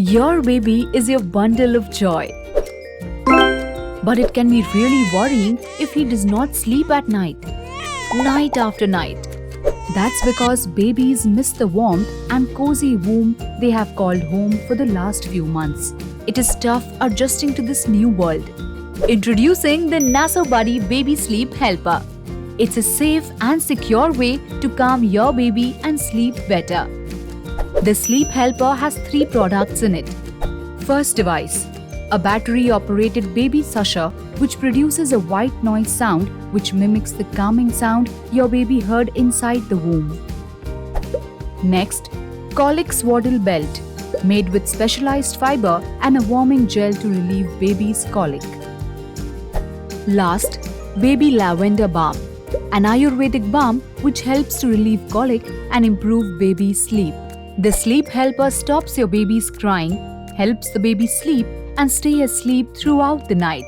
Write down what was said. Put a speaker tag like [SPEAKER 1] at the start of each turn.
[SPEAKER 1] Your baby is your bundle of joy. But it can be really worrying if he does not sleep at night after night. That's because babies miss the warmth and cozy womb they have called home for the last few months. It is tough adjusting to this new world. Introducing the Nasobuddy Baby Sleep Helper. It's a safe and secure way to calm your baby and sleep better. The Sleep Helper has 3 products in it. First device, a battery-operated baby shusher which produces a white noise sound which mimics the calming sound your baby heard inside the womb. Next, Colic swaddle belt made with specialized fiber and a warming gel to relieve baby's colic. Last, baby Lavender Balm, an ayurvedic balm which helps to relieve colic and improve baby's sleep. The Sleep Helper stops your baby's crying, helps the baby sleep and stay asleep throughout the night.